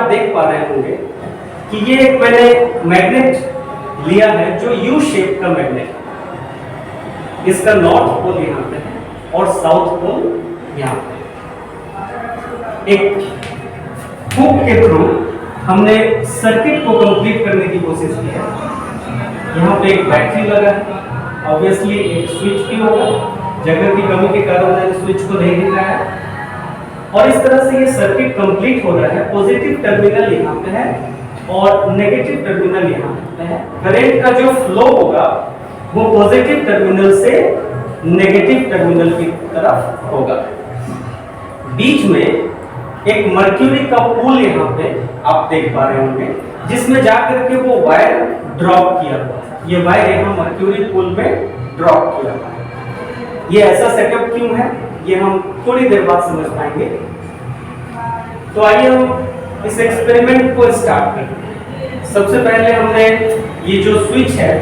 आप देख पा रहे होंगे कि ये एक मैंने मैग्नेट लिया है जो यू शेप का मैग्नेट है। इसका नॉर्थ पोल यहाँ पे है और साउथ पोल यहाँ पे। एक हुक के थ्रू हमने सर्किट को कंप्लीट करने की कोशिश की है। यहाँ पे एक बैटरी लगा है, ऑब्वियसली एक स्विच भी होगा, जगह की कमी के कारण मैंने स्विच को नहीं दिखाया है। और इस तरह से ये सर्किट कंप्लीट हो रहा है। पॉजिटिव टर्मिनल यहाँ पे है और नेगेटिव टर्मिनल यहाँ पे है। करंट का जो फ्लो होगा वो पॉजिटिव टर्मिनल से नेगेटिव टर्मिनल की तरफ होगा। बीच में एक मर्क्यूरी का पूल यहाँ पे आप देख पा रहे होंगे, जिसमें जाकर के वो वायर ड्रॉप किया हुआ है। ये वायर यहाँ मर्क्यूरी पूल में ड्रॉप किया हुआ है। ये ऐसा सेटअप क्यों है ये हम थोड़ी देर बाद समझ पाएंगे। तो आइए हम इस एक्सपेरिमेंट को स्टार्ट करें। सबसे पहले हमने ये जो स्विच है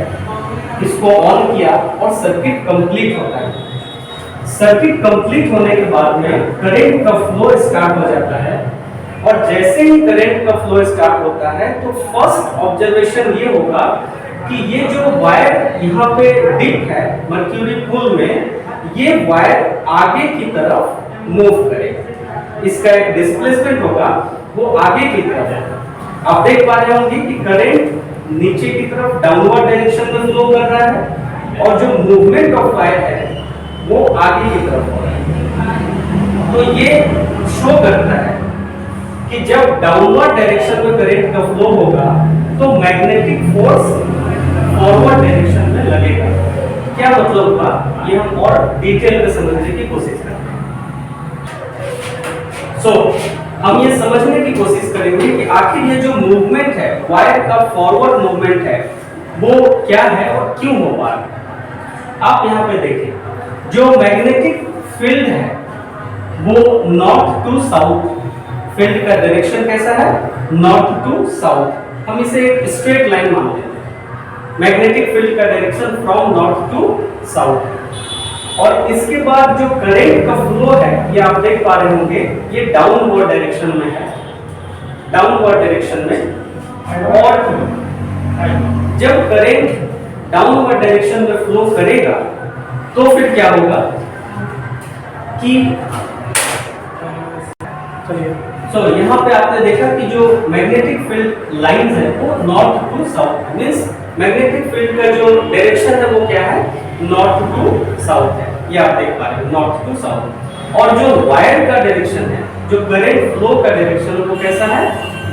इसको ऑन किया और सर्किट कंप्लीट होता है। सर्किट कंप्लीट होने के बाद में करंट का फ्लो स्टार्ट हो जाता है और जैसे ही करंट का फ्लो स्टार्ट होता है तो फर्स्ट ऑब्जर्वेशन ये होगा कि ये जो वायर यहाँ पे डिप है मर्क्यूरी पूल में, ये वायर आगे की तरफ मूव करेगा। इसका एक डिस्प्लेसमेंट होगा वो आगे की तरफ है। आप देख पा रहे होंगे कि करंट नीचे की तरफ डाउनवर्ड डायरेक्शन में फ्लो कर रहा है और जो मूवमेंट ऑफ वायर है वो आगे की तरफ हो रहा है। तो ये शो करता है कि जब डाउनवर्ड डायरेक्शन में करंट का फ्लो होगा तो मैग्नेटिक फोर्स फॉरवर्ड डायरेक्शन में लगेगा। क्या मतलब हुआ ये हम और डिटेल में समझने की कोशिश करेंगे। हम ये समझने की कोशिश करेंगे कि आखिर ये जो मूवमेंट है, वायर का फॉरवर्ड मूवमेंट है, वो क्या है और क्यों हो पा रहा है। आप यहाँ पे देखें, जो मैग्नेटिक फील्ड है वो नॉर्थ टू साउथ, फील्ड का डायरेक्शन कैसा है, नॉर्थ टू साउथ। हम इसे एक स्ट्रेट लाइन मान लेते हैं। मैग्नेटिक फील्ड का direction from north to south. और इसके बाद जो करंट का फ्लो है ये आप देख पा रहे होंगे, ये डाउनवर्ड डायरेक्शन में है, डाउनवर्ड डायरेक्शन में। और जब करंट डाउनवर्ड डायरेक्शन में फ्लो करेगा तो फिर क्या होगा कि यहाँ पे आपने देखा कि जो मैग्नेटिक फील्ड लाइंस है वो north to south, means magnetic field का जो डायरेक्शन है वो क्या है, नॉर्थ टू साउथ है। ये आप देख पा रहे हो, नॉर्थ टू साउथ। और जो वायर का डायरेक्शन है, जो करंट फ्लो का डायरेक्शन है वो कैसा है,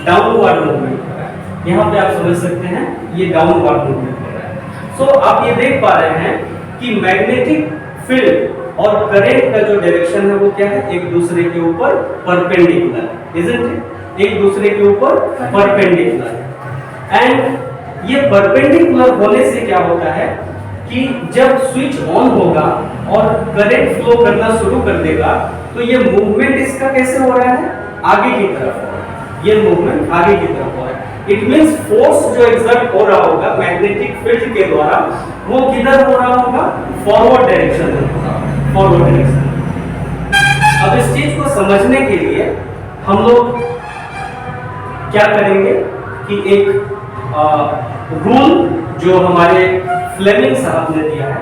डाउनवर्ड मूवमेंट हो रहा है। यहाँ पे आप समझ सकते हैं ये डाउनवर्ड मूवमेंट हो रहा है। सो आप ये देख पा रहे हैं कि मैग्नेटिक फील्ड और करंट का जो डायरेक्शन है वो क्या है, एक दूसरे के ऊपर परपेंडिकुलर, इजंट इट, एक दूसरे के ऊपर परपेंडिकुलर। एंड ये परपेंडिकुलर होने से क्या होता है कि जब स्विच ऑन होगा और करंट फ्लो करना शुरू कर देगा तो ये मूवमेंट इसका कैसे हो रहा है, आगे की तरफ हो रहा है। ये मूवमेंट आगे की तरफ हो रहा है। इट मींस फोर्स जो एक्सर्ट हो रहा होगा मैग्नेटिक फील्ड के द्वारा वो किधर हो रहा होगा, फॉरवर्ड डायरेक्शन में हो रहा होगा, फॉरवर्ड डायरेक्शन। अब इस चीज को समझने के लिए हम लोग क्या करेंगे कि एक रूल जो हमारे फ्लेमिंग साहब ने दिया है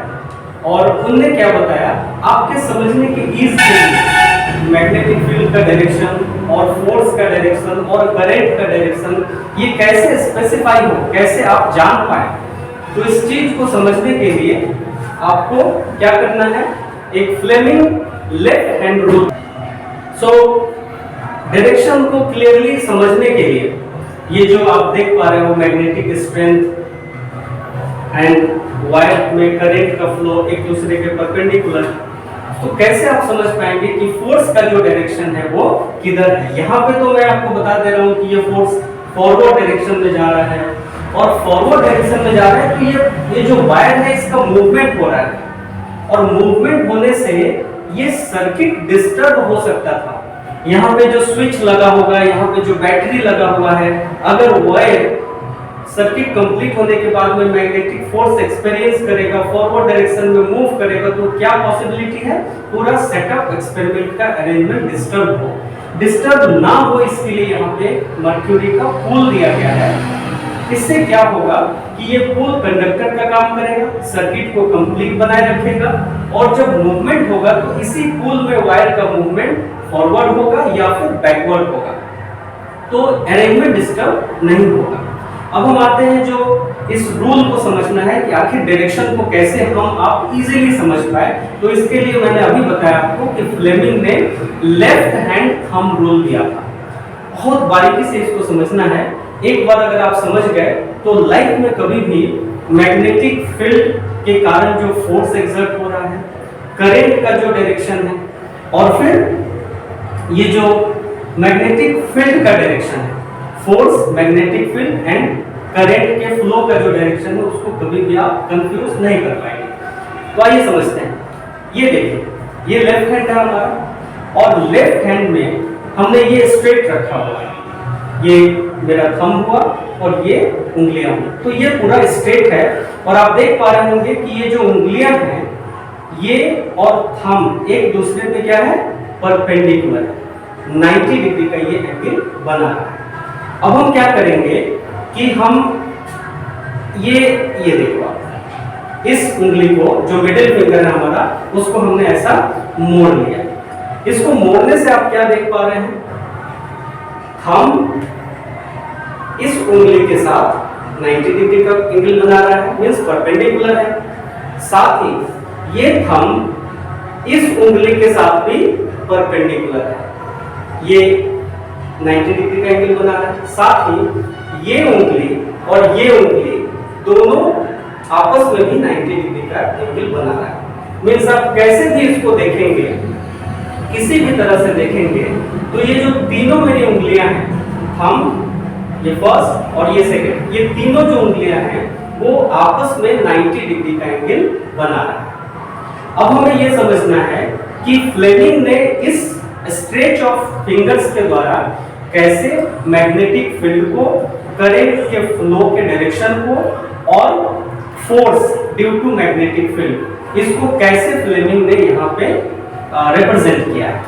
और उनने क्या बताया, आपके समझने के ईज के लिए मैग्नेटिक फील्ड का डायरेक्शन और फोर्स का डायरेक्शन और करंट का डायरेक्शन ये कैसे स्पेसिफाई हो, कैसे आप जान पाए। तो इस चीज को समझने के लिए आपको क्या करना है, एक Fleming left hand rule. So direction को क्लियरली समझने के लिए ये जो आप देख पा रहे हो मैग्नेटिक स्ट्रेंथ एंड वायर में करंट का फ्लो एक दूसरे के परपेंडिकुलर, तो कैसे आप समझ पाएंगे कि फोर्स का जो डायरेक्शन है वो किधर है। यहाँ पे तो मैं आपको बता दे रहा हूँ कि ये फोर्स फॉरवर्ड डायरेक्शन में जा रहा है और फॉरवर्ड डायरेक्शन में जा रहा है तो ये जो वायर है इसका मूवमेंट हो रहा है और मूवमेंट होने से ये सर्किट डिस्टर्ब हो सकता था। यहाँ पे जो स्विच लगा होगा, यहाँ पे जो बैटरी लगा हुआ है, अगर वायर सर्किट कंप्लीट होने के बाद में मैग्नेटिक फोर्स एक्सपीरियंस करेगा, फॉरवर्ड डायरेक्शन में मूव करेगा, तो क्या पॉसिबिलिटी है, पूरा सेटअप एक्सपेरिमेंट का अरेंजमेंट डिस्टर्ब ना हो, इसके लिए यहाँ पे मर्क्यूरी का पूल दिया गया है। इससे क्या होगा कि ये पूल कंडक्टर का काम करेगा, सर्किट को कंप्लीट बनाए रखेगा, और जब मूवमेंट होगा तो इसी पूल में वायर का मूवमेंट फॉरवर्ड होगा या फिर बैकवर्ड होगा, तो अरेंजमेंट डिस्टर्ब नहीं होगा। अब हम आते हैं जो इस रूल को समझना है कि आखिर डायरेक्शन को कैसे हम आप इजीली समझ पाए, तो इसके लिए मैंने अभी बताया आपको कि फ्लेमिंग ने लेफ्ट हैंड थंब रूल दिया था। बहुत बारीकी से इसको समझना है, एक बार अगर आप समझ गए तो लाइफ में कभी भी मैग्नेटिक फील्ड के कारण जो फोर्स एक्सर्ट हो रहा है, करंट का जो डायरेक्शन है, और फिर ये जो मैग्नेटिक फील्ड का डायरेक्शन है, force, magnetic field and current के फ्लो का जो डायरेक्शन है, उसको कभी भी आप कंफ्यूज नहीं कर पाएंगे। तो आइए समझते हैं। ये देखिए, ये लेफ्ट हैंड है हमारा, और लेफ्ट हैंड में हमने ये स्ट्रेट रखा हुआ है, ये मेरा थंब हुआ और ये उंगलियां हुई, तो ये पूरा स्ट्रेट है। और आप देख पा रहे होंगे कि ये जो उंगलियां हैं, ये और थंब एक दूसरे पे क्या है, परपेंडिकुलर है, 90 डिग्री का ये एंगल बना रहा है। अब हम क्या करेंगे कि हम ये देखो आप, इस उंगली को जो मिडिल फिंगर है हमारा, उसको हमने ऐसा मोड़ लिया। इसको मोड़ने से आप क्या देख पा रहे हैं, थंब इस उंगली के साथ 90 डिग्री का एंगल बना रहा है, मींस परपेंडिकुलर है। साथ ही ये थंब इस उंगली के साथ भी परपेंडिकुलर है, ये 90 डिग्री का एंगल बना रहा है। साथ ही ये उंगली और ये उंगली दोनों आपस में भी 90 डिग्री का एंगल बना रहा है। मींस आप कैसे भी इसको देखेंगे, किसी भी तरह से देखेंगे, तो ये जो तीनों मेरी उंगलियां हैं, थंब, ये फर्स्ट और ये सेकंड, ये तीनों जो उंगलियां हैं वो आपस में 90 डिग्री का एंगल बना रहा है। अब हमें ये समझना है कि फ्लेमिंग ने इस स्ट्रेच ऑफ फिंगर्स के द्वारा कैसे मैग्नेटिक फील्ड को, करंट के फ्लो के डायरेक्शन को और force due to magnetic field, इसको कैसे फ्लेमिंग ने यहाँ पे रिप्रेजेंट किया है।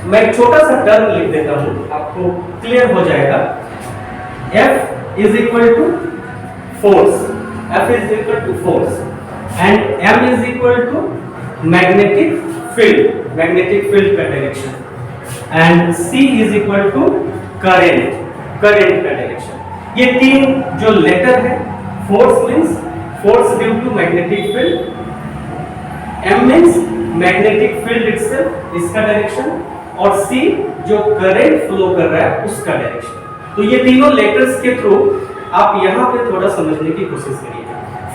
मैं एक छोटा सा टर्म लिख देता हूं, आपको क्लियर हो जाएगा। F is equal to force, F is equal to force, and M is equal to magnetic field का direction, and C is equal to current का डायरेक्शन। ये तीन जो लेटर है, force means force due to magnetic field, M means magnetic field itself, इसका direction, और C जो current flow कर रहा है उसका डायरेक्शन। तो ये तीनों लेटर्स के थ्रू आप यहाँ पे थोड़ा समझने की कोशिश करिए।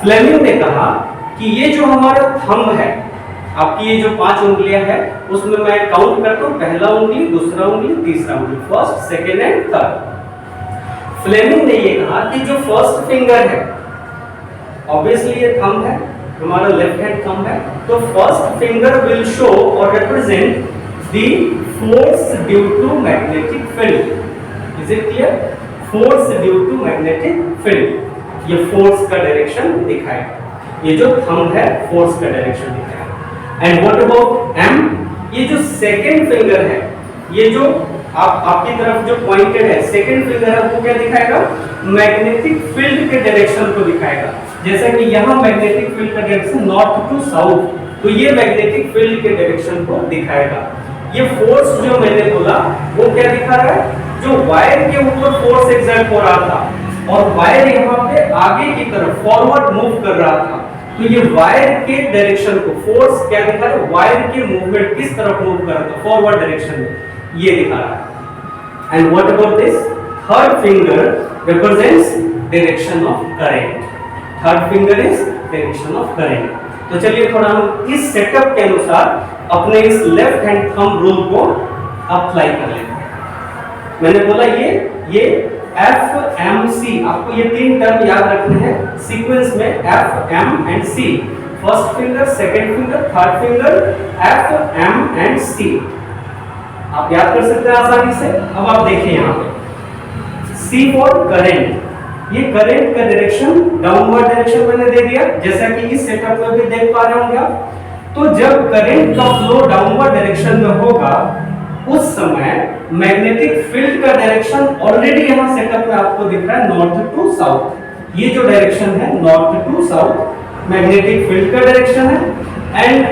फ्लेमिंग ने कहा कि ये जो हमारा थंब है, आपकी ये जो 5 उंगलियां हैं, उसमें मैं काउंट करता हूँ, पहला उंगली, दूसरा उंगली, तीसरा उंगली, first, second and third. Fleming ने ये कहा कि जो फर्स्ट फिंगर है, ऑब्वियसली ये थंब है, हमारा लेफ्ट हैंड थंब है, तो फर्स्ट फिंगर विल शो और represent the force due to magnetic field. Is it clear? Force due to magnetic field, ये फोर्स का डायरेक्शन दिखाएगा। ये जो थंब है फोर्स का डायरेक्शन दिखाएगा। And what about M? ये जो सेकंड फिंगर है, ये जो आपकी तरफ जो पॉइंटेड है सेकंड फिंगर है, वो क्या दिखाएगा? मैग्नेटिक फील्ड के डायरेक्शन को दिखाएगा। जैसे कि यहाँ मैग्नेटिक फील्ड का डायरेक्शन नॉर्थ टू साउथ, तो ये मैग्नेटिक फील्ड के डायरेक्शन को दिखाएगा। ये फोर्स जो मैंने बोला वो क्या दिखा रहा है? जो वायर के ऊपर फोर्स एक्सर्ट हो रहा था और वायर यहाँ पे आगे की तरफ फॉरवर्ड मूव कर रहा था, तो ये वायर के डायरेक्शन को फोर्स क्या दिखा रहा है? वायर के मूवमेंट किस तरफ मूव कर रहा था? फॉरवर्ड डायरेक्शन में, ये दिखा रहा है। And what about this? Third finger represents direction of current. Third finger is direction of current. तो चलिए थोड़ा हम इस सेटअप के अनुसार अपने इस लेफ्ट हैंड थंब रूल को अप्लाई कर लेते हैं। मैंने बोला ये एफ एम सी, आपको ये तीन टर्म याद रखने हैं सीक्वेंस में, F M and C. First finger, second finger, third finger, F M and C. आप याद कर सकते हैं आसानी से। अब आप देखिए यहाँ पे सी फॉर करंट, ये करंट का डायरेक्शन डाउनवर्ड डायरेक्शन मैंने दे दिया, जैसा कि इस सेटअप में भी देख पा रहे होंगे आप। तो जब करंट का फ्लो डाउनवर्ड डायरेक्शन में होगा उस समय मैग्नेटिक फील्ड का डायरेक्शन ऑलरेडी यहां सेटअप में आपको दिख रहा है नॉर्थ टू साउथ। ये जो डायरेक्शन है north to south magnetic field का डायरेक्शन है। एंड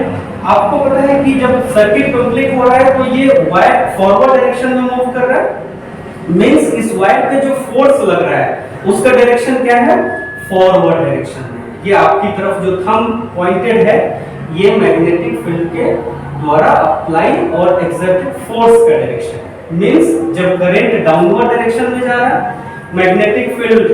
आपको पता है कि जब सर्किट कंप्लीट हो रहा है तो ये वायर फॉरवर्ड डायरेक्शन में मूव कर रहा है, मींस इस वायर पे जो फोर्स लग रहा है उसका डायरेक्शन क्या है, फॉरवर्ड डायरेक्शन है। ये आपकी तरफ जो थंब पॉइंटेड है ये मैग्नेटिक फील्ड के द्वारा अप्लाई और एक्सर्टेड फोर्स का डायरेक्शन है। मींस जब करंट डाउनवर्ड डायरेक्शन में जा रहा है, मैग्नेटिक फील्ड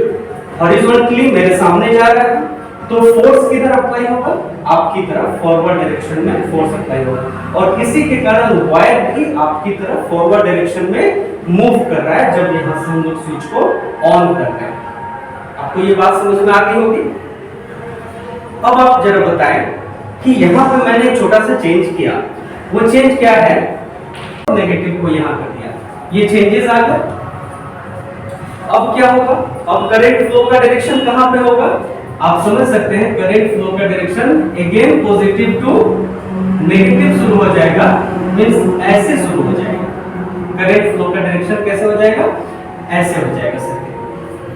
हॉरिजॉन्टली मेरे सामने जा रहा है, तो फोर्स किधर अप्लाई होगा, आपकी तरफ फॉरवर्ड डायरेक्शन में फोर्स अप्लाई होगा। और इसी के कारण वायर भी आपकी तरफ फॉरवर्ड डायरेक्शन में मूव कर रहा है जब यहां से हम लोग स्विच को ऑन कर रहे हैं। आपको ये बात समझ में आ गई होगी। अब आप जरा बताएं कि यहां पे मैंने छोटा सा चेंज किया, वो चेंज क्या है, नेगेटिव को यहां कर दिया, ये चेंजेस आ गए। अब क्या होगा, अब करंट फ्लो का डायरेक्शन कहां पे होगा, आप समझ सकते हैं करंट फ्लो का direction again positive to negative शुरू हो जाएगा, मींस ऐसे शुरू हो जाएगा। करंट फ्लो का डायरेक्शन कैसे हो जाएगा, ऐसे हो जाएगा सर,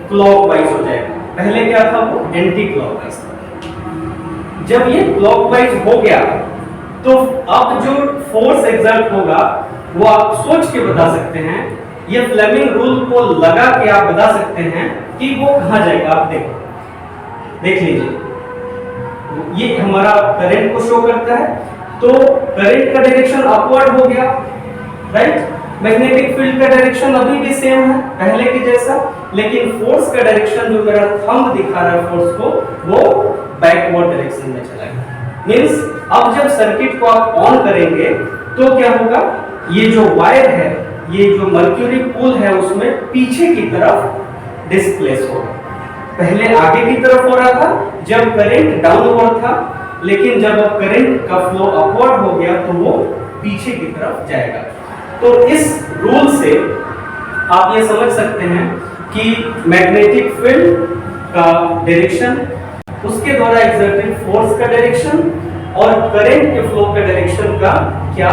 क्लॉकवाइज हो जाएगा। पहले क्या था, वो एंटी क्लॉकवाइज था। जब ये क्लॉकवाइज हो गया तो अब जो फोर्स एक्सर्ट होगा वो आप सोच के बता सकते हैं, ये फ्लेमिंग रूल को लगा के आप बता सकते हैं कि वो कहां जाएगा। आप देखो, देख लीजिए, ये हमारा करंट को शो करता है, तो करंट का डायरेक्शन अपवर्ड हो गया, राइट। मैग्नेटिक फील्ड का डायरेक्शन अभी भी सेम है पहले के जैसा, लेकिन फोर्स का डायरेक्शन जो मेरा थंब दिखा रहा है फोर्स को, वो बैकवर्ड डायरेक्शन में चला गया। मींस अब जब सर्किट को आप ऑन करेंगे तो क्या होगा, ये जो वायर है, ये जो मर्क्यूरी पूल है उसमें पीछे की तरफ डिस्प्लेस होगा। पहले आगे की तरफ हो रहा था जब करंट डाउनवर्ड था, लेकिन जब अब करंट का फ्लो अपवर्ड हो गया तो वो पीछे की तरफ जाएगा। तो इस रूल से आप ये समझ सकते हैं कि मैग्नेटिक फील्ड का डायरेक्शन, उसके द्वारा एक्सर्टेड फोर्स का डायरेक्शन और करंट के फ्लो के डायरेक्शन का क्या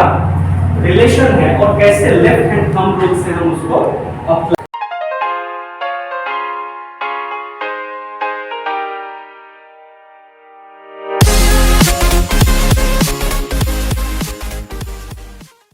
रिलेशन है और कैसे लेफ्ट हैंड थंब रूल से हम उसको अप्लाई